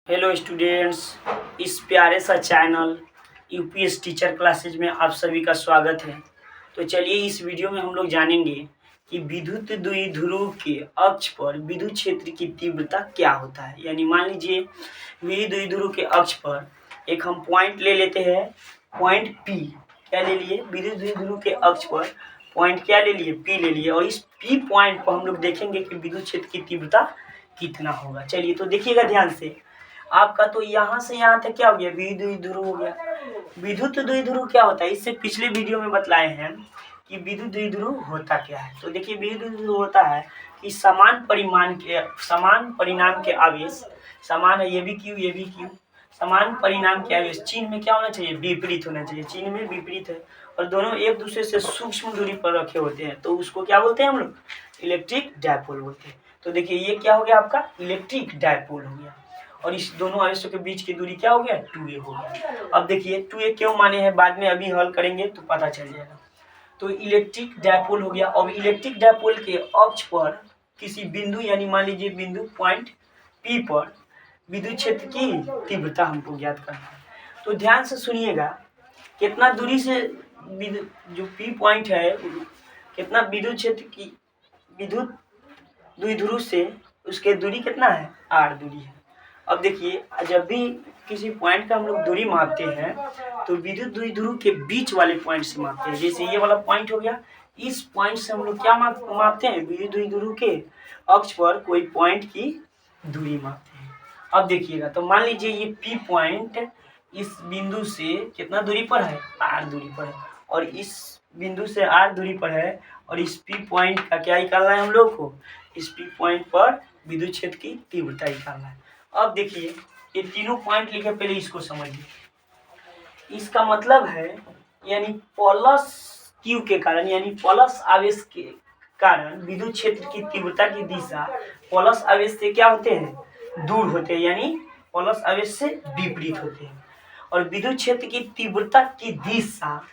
Hello students, इस प्यारे सा चैनल यूपीएस टीचर क्लासेज में आप सभी का स्वागत है। तो चलिए इस वीडियो में हम लोग जानेंगे कि विद्युत द्विध्रुव के अक्ष पर विद्युत क्षेत्र की तीव्रता क्या होता है। यानी मान लीजिए विद्युत द्विध्रुव के अक्ष पर एक हम पॉइंट ले लेते हैं, पॉइंट पी। क्या ले लिए? विद्युत द्विध्रुव के अक्ष पर पॉइंट क्या ले लिए? पी ले लिए। और इस पी पॉइंट पर हम लोग देखेंगे कि विद्युत क्षेत्र की तीव्रता कितना होगा। चलिए तो देखिएगा ध्यान से। आपका तो यहाँ से यहाँ तक क्या हो गया? विद्युत द्विध्रुव हो गया। विद्युत द्विध्रुव क्या होता है? इससे पिछले वीडियो में बतलाए हैं कि विद्युत द्विध्रुव होता क्या है। तो देखिए विद्युत द्विध्रुव होता है कि समान परिणाम के आवेश समान है, ये भी क्यू, समान परिणाम के आवेश चिन्ह में क्या होना चाहिए? विपरीत होना चाहिए। चिन्ह में विपरीत है और दोनों एक दूसरे से सूक्ष्म दूरी पर रखे होते हैं, तो उसको क्या बोलते हैं हम लोग? इलेक्ट्रिक डायपोल बोलते हैं। तो देखिए ये क्या हो गया? आपका इलेक्ट्रिक डायपोल हो गया। और इस दोनों आवेशों के बीच की दूरी क्या हो गया? 2a हो गया। अब देखिए 2a क्यों माने हैं, बाद में अभी हल करेंगे तो पता चल जाएगा। तो इलेक्ट्रिक डायपोल हो गया। और इलेक्ट्रिक डायपोल के अक्ष पर किसी बिंदु, यानी मान लीजिए बिंदु पॉइंट P पर विद्युत क्षेत्र की तीव्रता हमको ज्ञात करना है। तो ध्यान से सुनिएगा, कितना दूरी से जो P पॉइंट है कितना विद्युत क्षेत्र की विद्युत द्विध्रुव से उसके दूरी कितना है? r दूरी है। अब देखिए जब भी किसी पॉइंट का हम लोग दूरी मापते हैं तो विद्युत द्विध्रुव के बीच वाले पॉइंट से मापते हैं। जैसे ये वाला पॉइंट हो गया, इस पॉइंट से हम लोग क्या मापते हैं? विद्युत द्विध्रुव के अक्ष पर कोई पॉइंट की दूरी मापते हैं। अब देखिएगा, तो मान लीजिए ये पी पॉइंट इस बिंदु से कितना दूरी पर है? r दूरी पर है। और इस बिंदु से r दूरी पर है और इस पी पॉइंट का क्या निकालना है हम लोग को? इस पी पॉइंट पर विद्युत क्षेत्र की तीव्रता निकालना है। अब देखिए ये तीनों पॉइंट लिखे, पहले इसको समझिए। इसका मतलब है यानी प्लस क्यू के कारण, यानी प्लस आवेश के कारण विद्युत क्षेत्र की तीव्रता की दिशा प्लस आवेश से क्या होते हैं? दूर होते हैं, यानी प्लस आवेश से विपरीत होते हैं। और विद्युत क्षेत्र की तीव्रता की दिशा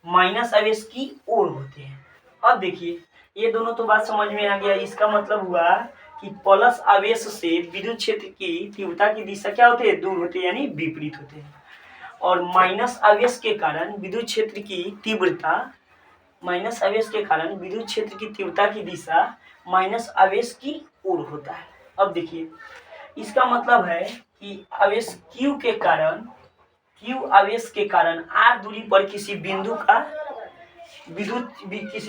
माइनस आवेश की ओर होते हैं। अब देखिए ये दोनों तो बात समझ में आ गया। इसका मतलब हुआ कि प्लस आवेश से विद्युत क्षेत्र की तीव्रता की दिशा क्या होती है? दूर होती है, यानी विपरीत होते हैं। और माइनस आवेश के कारण विद्युत क्षेत्र की तीव्रता की दिशा माइनस आवेश की ओर होता है। अब देखिए इसका मतलब है कि आवेश Q आवेश के कारण r दूरी पर किसी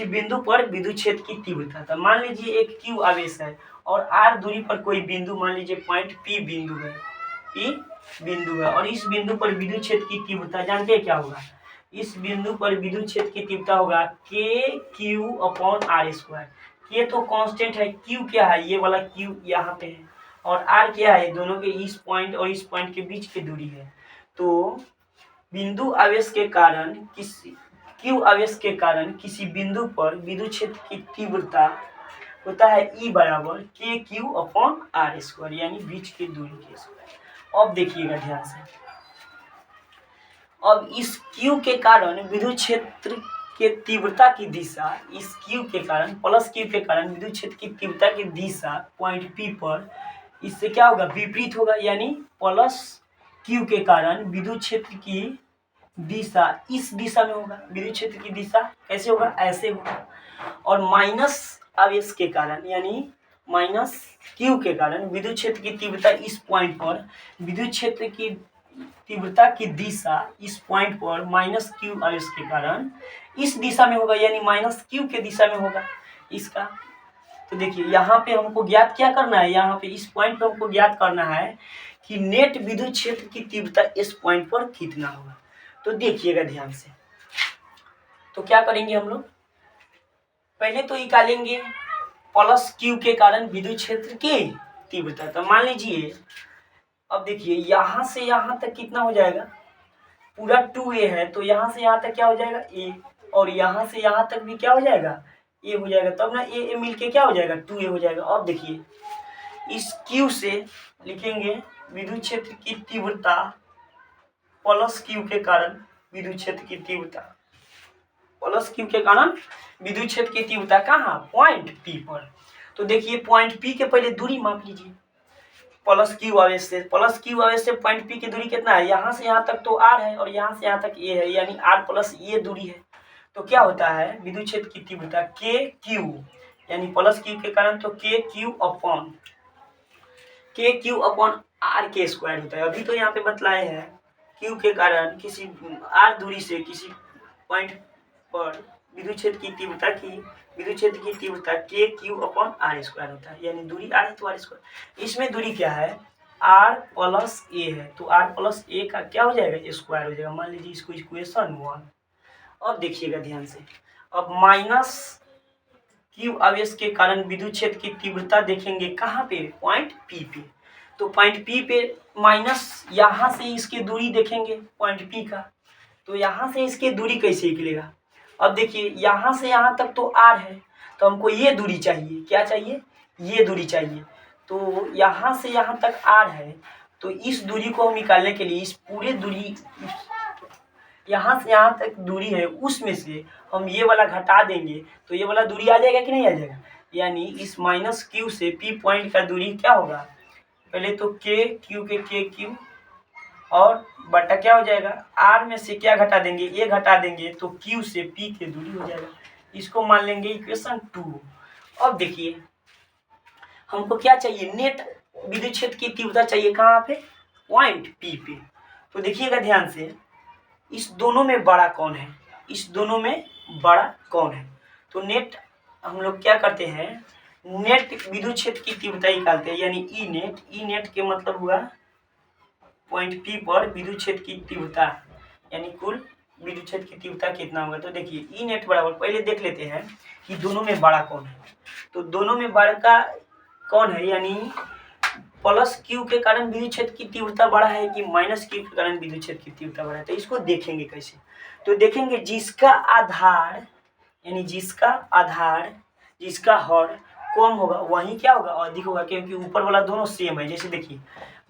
बिंदु पर विद्युत क्षेत्र की तीव्रता था। मान लीजिए एक Q आवेश है और r दूरी पर कोई बिंदु, मान लीजिए पॉइंट P बिंदु है और इस बिंदु पर विद्युत क्षेत्र की तीव्रता जानते हैं क्या होगा? इस बिंदु पर विद्युत क्षेत्र की तीव्रता होगा KQ/r²। K तो कांस्टेंट है, Q क्या है? ये वाला Q यहाँ पे है और r क्या है? दोनों के इस पॉइंट और इस पॉइंट के बीच की दूरी है। तो बिंदु आवेश के कारण Q आवेश के कारण किसी बिंदु पर विद्युत क्षेत्र की तीव्रता होता है E बराबर KQ/r², यानी बीच की दूरी के स्क्वायर। अब देखिएगा ध्यान से, अब इस Q के कारण विद्युत क्षेत्र के तीव्रता की दिशा, इस Q के कारण प्लस Q के कारण विद्युत क्षेत्र की तीव्रता की दिशा पॉइंट P पर इससे क्या होगा? विपरीत होगा। यानी प्लस Q के कारण विद्युत क्षेत्र की दिशा इस दिशा में होगा। विद्युत क्षेत्र की दिशा कैसे होगा? ऐसे होगा। और माइनस आवेश के कारण, यानी माइनस Q के कारण विद्युत क्षेत्र की तीव्रता इस पॉइंट पर, विद्युत क्षेत्र की तीव्रता की दिशा इस पॉइंट पर माइनस Q आवेश के कारण इस दिशा में होगा, यानी माइनस Q के दिशा में होगा इसका। तो देखिए यहाँ पे हमको ज्ञात क्या करना है? यहाँ पे इस पॉइंट पे हमको ज्ञात करना है कि नेट विद्युत क्षेत्र की तीव्रता इस पॉइंट पर कितना होगा। तो देखिएगा ध्यान से, तो क्या करेंगे हम लोग? पहले तो निकालेंगे प्लस Q के कारण विद्युत क्षेत्र की तीव्रता। तो मान लीजिए अब देखिए यहाँ से यहाँ तक कितना हो जाएगा? पूरा 2a है, तो यहाँ से यहाँ तक क्या हो जाएगा? a। और यहाँ से यहाँ तक भी क्या हो जाएगा? a हो जाएगा। तब ना a मिलके क्या हो जाएगा? 2a हो जाएगा। अब देखिए इस Q से लिखेंगे विद्युत क्षेत्र की तीव्रता प्लस Q के कारण विद्युत क्षेत्र की तीव्रता, प्लस Q के कारण विद्युत क्षेत्र की तीव्रता कहाँ? पॉइंट P पर। तो देखिए पॉइंट P के पहले दूरी माप लीजिए। प्लस क्यू आवेश से पॉइंट पी की दूरी कितना है, यहाँ से यहाँ तक तो आर है और यहाँ से यहाँ तक ए है, यानी आर प्लस ये दूरी है। तो क्या होता है विद्युत क्षेत्र की तीव्रता के क्यू, यानी प्लस क्यू के कारण तो के क्यू अपॉन आर के स्क्वायर होता है। अभी तो यहाँ पे बतलाए हैं क्यू के कारण किसी आर दूरी से किसी पॉइंट पर विद्युत क्षेत्र की तीव्रता के क्यू अपॉन आर स्क्वायर होता है, यानी दूरी आर है तो आर स्क्वायर। इसमें दूरी क्या है आर प्लस ए है, तो आर प्लस ए का क्या हो जाएगा स्क्वायर हो जाएगा। मान लीजिए इसको इक्वेशन 1। अब देखिएगा ध्यान से, अब माइनस क्यू आवेश के कारण विद्युत क्षेत्र की तीव्रता देखेंगे कहाँ पे, पॉइंट पी पे। तो पॉइंट पी पे माइनस यहाँ से इसकी दूरी देखेंगे पॉइंट पी का, तो यहाँ से इसकी दूरी कैसे निकलेगा। अब देखिए यहाँ से यहाँ तक तो आर है, तो हमको ये दूरी चाहिए, क्या चाहिए, ये दूरी चाहिए। तो यहाँ से यहाँ तक आर है, तो इस दूरी को हम निकालने के लिए इस पूरे दूरी यहाँ से यहाँ तक दूरी है उसमें से हम ये वाला घटा देंगे तो ये वाला दूरी आ जाएगा कि नहीं आ जाएगा। यानी इस माइनस क्यू से पी पॉइंट का दूरी क्या होगा, पहले तो के क्यू और बटा क्या हो जाएगा आर में से क्या घटा देंगे, ये घटा देंगे तो क्यू से पी की दूरी हो जाएगा। इसको मान लेंगे इक्वेशन 2। अब देखिए हमको क्या चाहिए, नेट विद्युत क्षेत्र की तीव्रता चाहिए कहाँ पे, पॉइंट पी पे। तो देखिएगा ध्यान से, इस दोनों में बड़ा कौन है, तो नेट हम लोग क्या करते हैं, नेट विद्युत क्षेत्र की तीव्रता निकालते हैं, यानी ई नेट के मतलब हुआ पॉइंट पी पर विद्युत क्षेत्र की तीव्रता, यानी कुल विद्युत क्षेत्र की तीव्रता कितना होगा। तो देखिए ई नेट बराबर, पहले देख लेते हैं कि दोनों में बड़ा कौन है। तो दोनों में बड़ा कौन है, यानी प्लस क्यू के कारण विद्युत क्षेत्र की तीव्रता बड़ा है कि माइनस क्यू के कारण विद्युत क्षेत्र की तीव्रता बड़ा है। तो इसको देखेंगे कैसे, तो देखेंगे जिसका आधार जिसका हर कम होगा वही क्या होगा, अधिक होगा, क्योंकि ऊपर वाला दोनों सेम है। जैसे देखिए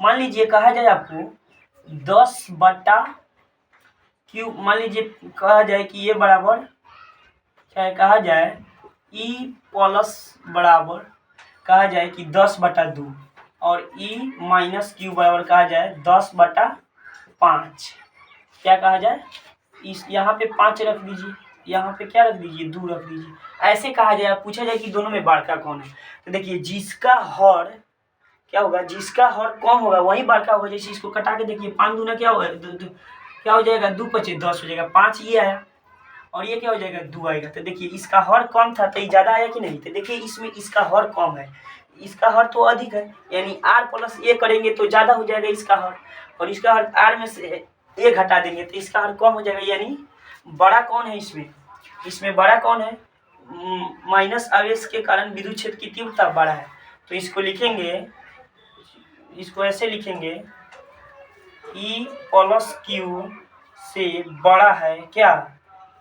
मान लीजिए कहा जाए आपको 10 बटा क्यू, मान लीजिए कहा जाए कि ये बराबर, चाहे कहा जाए ई प्लस बराबर कहा जाए कि 10 बटा 2 और ई माइनस क्यू बराबर कहा जाए 10 बटा 5। क्या कहा जाए, इस यहाँ पे 5 रख दीजिए, यहाँ पे क्या रख दीजिए 2 रख दीजिए, ऐसे कहा जाए। पूछा जाए कि दोनों में बड़का कौन है, तो देखिए जिसका हर क्या होगा, जिसका हर कम होगा वही बड़का होगा। जैसे इसको कटा के देखिए 5 दूना क्या होगा, क्या हो जाएगा 2 पचे 10 हो जाएगा, 5 ये आया और ये क्या हो जाएगा 2 आएगा। तो देखिए इसका हर कम था तो ये ज़्यादा आया कि नहीं, तो देखिए इसमें इसका हर कम है, इसका हर तो अधिक है, यानी आर प्लस ए करेंगे तो ज़्यादा हो जाएगा इसका हर, और इसका हर आर में से ए घटा देंगे तो इसका हर कम हो जाएगा। यानी बड़ा कौन है इसमें बड़ा कौन है, माइनस आवेश के कारण विद्युत क्षेत्र की तीव्रता बड़ा है। तो इसको लिखेंगे, इसको ऐसे लिखेंगे ई प्लस क्यू से बड़ा है क्या,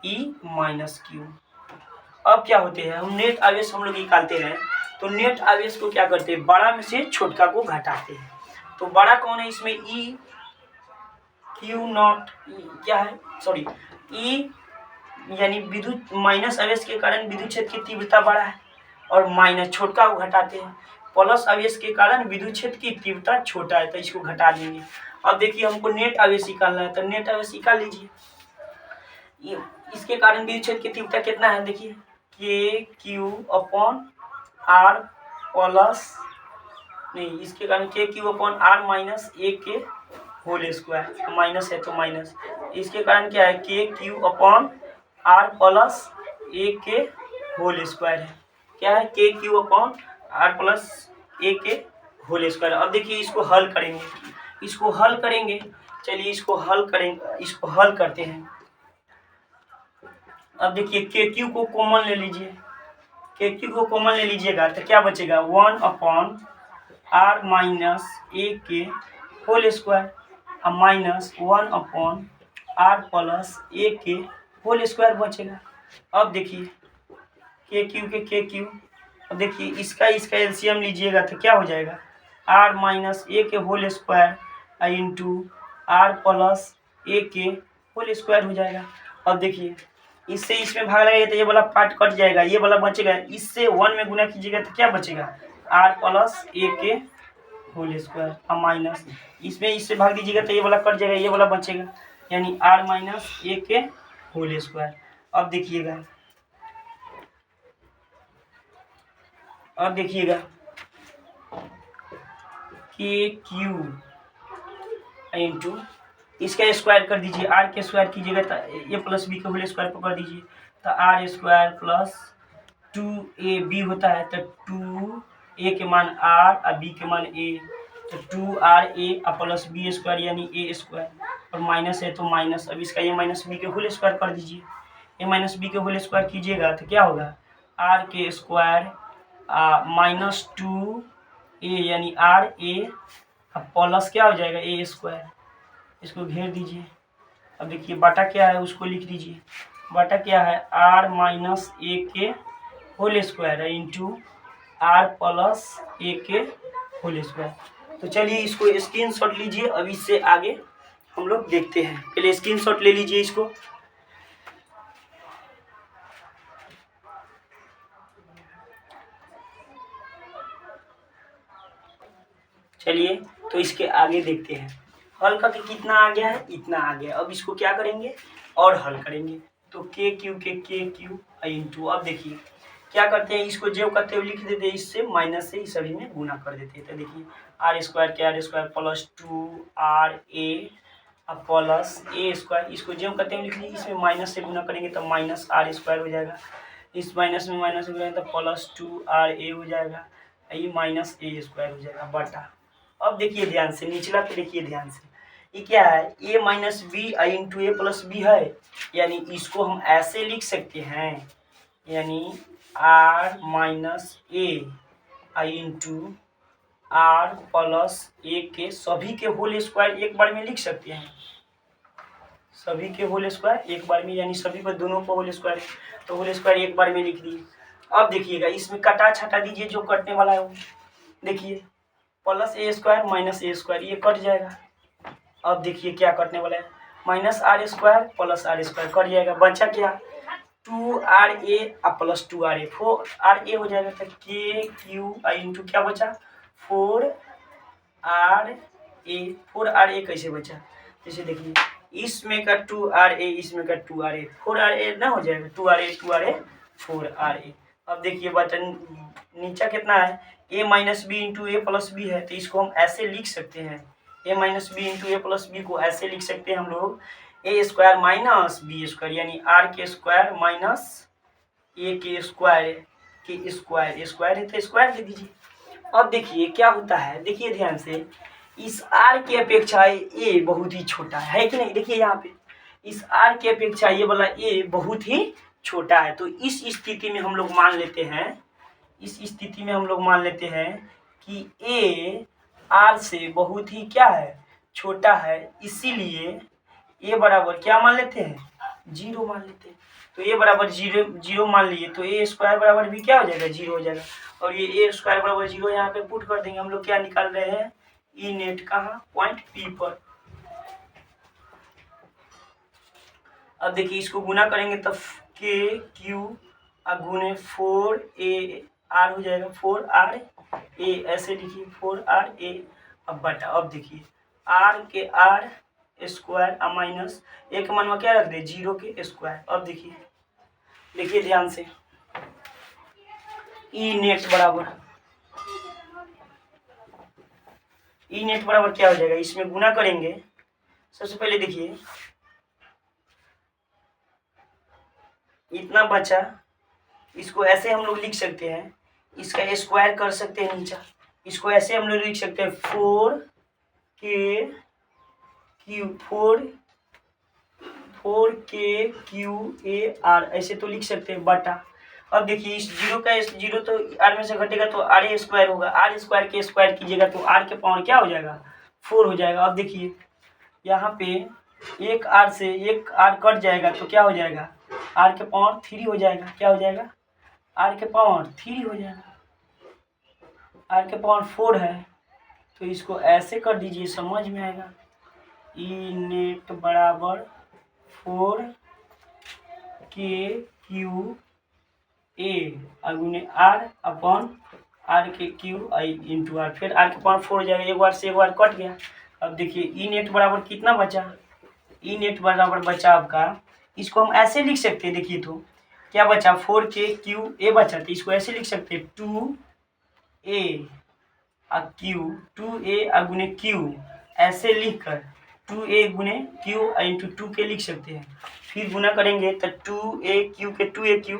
ई माइनस क्यू। अब क्या होते हैं, हम नेट आवेश हम लोग निकालते हैं, तो नेट आवेश को क्या करते हैं, बड़ा में से छोटका को घटाते हैं। तो बड़ा कौन है इसमें, ई क्यू नॉट क्या है, सॉरी ई, यानी विद्युत माइनस आवेश के कारण विद्युत क्षेत्र की तीव्रता बड़ा है और माइनस छोटका को घटाते हैं। प्लस आवेश के कारण विद्युत क्षेत्र की तीव्रता छोटा है तो इसको घटा देंगे। अब देखिए हमको नेट आवेश निकालना है, तो नेट आवेश निकाल लीजिए। इसके कारण विद्युत क्षेत्र की तीव्रता कितना है, देखिए के क्यू अपॉन आर प्लस, नहीं इसके कारण के Q upon are minus a के होल स्क्वायर, तो माइनस है तो माइनस, इसके कारण क्या है के Q upon are plus a के होल स्क्वायर है, क्या है के Q upon are plus a के होल स्क्वायर। अब देखिए इसको हल करेंगे, चलिए इसको हल करते हैं। अब देखिए के क्यू को कॉमन ले लीजिए, लीजिएगा तो क्या बचेगा 1 अपॉन आर माइनस ए के होल स्क्वायर और minus 1 upon are plus a के होल स्क्वायर बचेगा। अब देखिए के क्यू, अब देखिए इसका एलसीएम लीजिएगा तो क्या हो जाएगा आर माइनस ए के whole square into r plus a के होल स्क्वायर हो जाएगा। अब देखिए इससे इसमें भाग लगेगा तो ये वाला पार्ट कट जाएगा, ये वाला बचेगा, इससे 1 में गुना कीजिएगा तो क्या बचेगा आर प्लस ए के होल स्क्वायर अब माइनस इसमें इससे भाग दीजिएगा तो ये वाला कट जाएगा, ये वाला बचेगा, यानी आर माइनस ए के होल स्क्वायर। अब देखिएगा के क्यू इंटू इसका स्क्वायर कर दीजिए, आर के स्क्वायर कीजिएगा तो ए प्लस बी के होल स्क्वायर पर कर दीजिए तो आर स्क्वायर प्लस 2ab होता है तो 2a के मान आर और बी के मान ए, तो 2ra प्लस बी स्क्वायर यानी ए स्क्वायर और माइनस है तो माइनस। अब इसका ए माइनस बी के होल स्क्वायर कर दीजिए, ए माइनस बी के होल स्क्वायर कीजिएगा तो क्या होगा आर के स्क्वायर माइनस 2a यानी आर ए प्लस क्या हो जाएगा ए स्क्वायर, इसको घेर दीजिए। अब देखिए बटा क्या है उसको लिख दीजिए, बटा क्या है आर माइनस ए के होल स्क्वायर है इंटू आर प्लस ए के होल स्क्वायर। तो चलिए इसको स्क्रीनशॉट लीजिए, अब इससे आगे हम लोग देखते हैं। पहले स्क्रीनशॉट ले लीजिए इसको। चलिए तो इसके आगे देखते हैं। हल करके कितना आ गया है, इतना आ गया। अब इसको क्या करेंगे और हल करेंगे तो के क्यू इंटू अब देखिए क्या करते हैं, इसको जो करते हुए लिख देते हैं, इससे माइनस से इस सभी में गुना कर देते हैं। तो देखिए आर स्क्वायर के r square plus 2ra plus a square, इसको जो करते हुए लिख लीजिए, इसमें माइनस से गुना करेंगे तो माइनस आर स्क्वायर हो जाएगा, इस माइनस में माइनस हो जाएगा तो प्लस 2ra हो जाएगा, ये माइनस ए स्क्वायर हो जाएगा बटा। अब देखिए ध्यान से निचला पे देखिए ध्यान से, ये क्या है a minus b into a plus b है, यानी इसको हम ऐसे लिख सकते हैं, यानी r minus a into r plus a के सभी के होल स्क्वायर एक बार में लिख सकते हैं, सभी के होल स्क्वायर एक बार में, यानी सभी पर दोनों पर होल स्क्वायर, तो होल स्क्वायर एक बार में लिख दिए। अब देखिएगा इसमें कटा छटा दीजिए, जो कटने वाला है वो देखिए plus a square minus a square ये कट जाएगा। अब देखिए क्या कटने वाला है minus r square plus r square cut जाएगा, बचा क्या 2ra प्लस 2ra 4ra हो जाएगा, तो के क्यू इंटू क्या बचा 4ra कैसे बचा, जैसे देखिए इसमें का 2ra इसमें का 2ra 4ra ना हो जाएगा 2ra 4ra। अब देखिए बटन नीचा कितना है a minus b into a plus b है, तो इसको हम ऐसे लिख सकते हैं, a minus b into a plus b को ऐसे लिख सकते हैं हम लोग a square minus b square, यानी आर के स्क्वायर माइनस ए के स्क्वायर स्क्वायर है तो स्क्वायर दे दीजिए। अब देखिए क्या होता है, देखिए ध्यान से, इस आर की अपेक्षा ए बहुत ही छोटा है कि नहीं, देखिए यहाँ पे इस आर की अपेक्षा ये वाला ए बहुत ही छोटा है, तो इस स्थिति में हम लोग मान लेते हैं, इस स्थिति में हम लोग मान लेते हैं कि ए आर से बहुत ही क्या है छोटा है, इसीलिए ए बराबर क्या मान लेते हैं 0 मान लेते हैं। तो ए बराबर 0 मान लिए तो ए स्क्वायर बराबर भी क्या हो जाएगा 0 हो जाएगा, और ये ए स्क्वायर बराबर 0 यहाँ पे पुट कर देंगे हम लोग, क्या निकाल रहे हैं ई नेट कहाँ पॉइंट पी पर। अब देखिए इसको गुना करेंगे तब के क्यू गुने 4a r हो जाएगा 4ra ऐसे लिखिए 4ra। अब बटा अब देखिए r के r स्क्वायर माइनस एक मन में क्या रख दे 0 के स्क्वायर। अब देखिए ध्यान से ई नेट बराबर क्या हो जाएगा, इसमें गुना करेंगे। सबसे पहले देखिए इतना बचा, इसको ऐसे हम लोग लिख सकते हैं, इसका स्क्वायर कर सकते हैं नीचा, इसको ऐसे हम लोग लिख सकते हैं 4k ऐसे तो लिख सकते हैं बटा। अब देखिए इस जीरो तो आर में से घटेगा तो आर स्क्वायर होगा, आर स्क्वायर के स्क्वायर कीजिएगा तो आर के पावर क्या हो जाएगा 4 हो जाएगा। अब देखिए यहाँ पे एक आर से एक आर कट जाएगा तो क्या हो जाएगा आर के पावर 3 हो जाएगा, क्या हो जाएगा आर के पावर 3 हो जाएगा, आर के पावर 4 है तो इसको ऐसे कर दीजिए समझ में आएगा, ई नेट बराबर 4k क्यू ए गुने आर अपॉन आर के क्यू आई इंटू आर, फिर आर के पावर 4 हो जाएगा, एक बार से एक बार कट गया। अब देखिए ई नेट बराबर कितना बचा, ई नेट बराबर बचा आपका, इसको हम ऐसे लिख सकते हैं, देखिए तो क्या बचा 4 के क्यू ए बचा, तो इसको ऐसे लिख सकते हैं 2 ए क्यू, 2 ए गुने क्यू, ऐसे लिख कर 2 ए गुने क्यू इंटू 2 के लिख सकते हैं। फिर गुना करेंगे तो 2 ए क्यू के 2 ए क्यू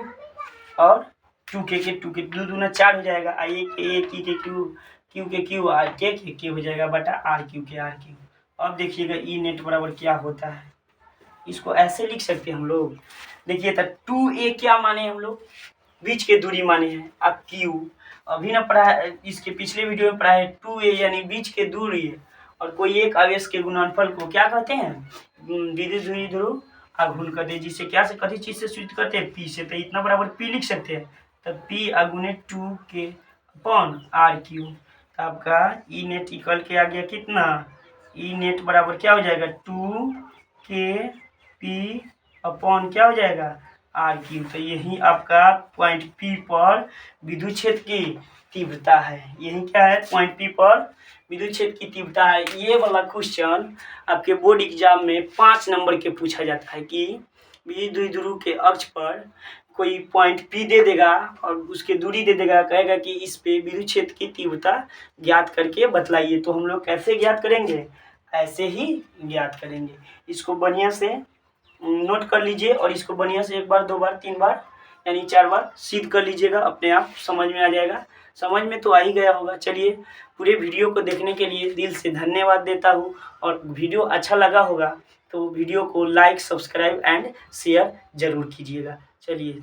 और 2 के 2 के 2 दूना 4 हो जाएगा, आई के की के क्यू के क्यू आर के हो जाएगा बटा आर क्यू। अब देखिएगा ई नेट बराबर क्या होता है, इसको ऐसे लिख सकते हैं हम लोग। देखिए तो 2a क्या माने हम लोग, बीच के दूरी माने हैं, अब क्यू अभी ना पढ़ा है, इसके पिछले वीडियो में पढ़ा है 2a यानी बीच के दूरी है, और कोई एक आवेश के गुणनफल को क्या कहते हैं, विद्युत द्विध्रुव आघूर्ण कहते हैं, जिसे क्या से कथी चीज से सूचित करते हैं, पी से, तो इतना बराबर पी लिख सकते हैं, तो पी गुने 2 के अपॉन आर क्यू। तो आपका ई नेट इक्वल के आ गया कितना, ई नेट बराबर क्या हो जाएगा 2 के पी अपॉन क्या हो जाएगा आर क्यू। तो यही आपका पॉइंट पी पर विद्युत क्षेत्र की तीव्रता है, यही क्या है पॉइंट पी पर विद्युत क्षेत्र की तीव्रता है। ये वाला क्वेश्चन आपके बोर्ड एग्जाम में 5 नंबर के पूछा जाता है कि विद्युत द्विध्रुव के अक्ष पर कोई पॉइंट पी दे देगा और उसके दूरी दे देगा, कहेगा कि इस पे विद्युत क्षेत्र की तीव्रता ज्ञात करके बतलाइए। तो हम लोग कैसे ज्ञात करेंगे, ऐसे ही ज्ञात करेंगे। इसको बढ़िया से नोट कर लीजिए और इसको बढ़िया से 1 बार 2 बार 3 बार यानी 4 बार सिद्ध कर लीजिएगा, अपने आप समझ में आ जाएगा। समझ में तो आ ही गया होगा। चलिए पूरे वीडियो को देखने के लिए दिल से धन्यवाद देता हूँ, और वीडियो अच्छा लगा होगा तो वीडियो को लाइक सब्सक्राइब एंड शेयर जरूर कीजिएगा। चलिए।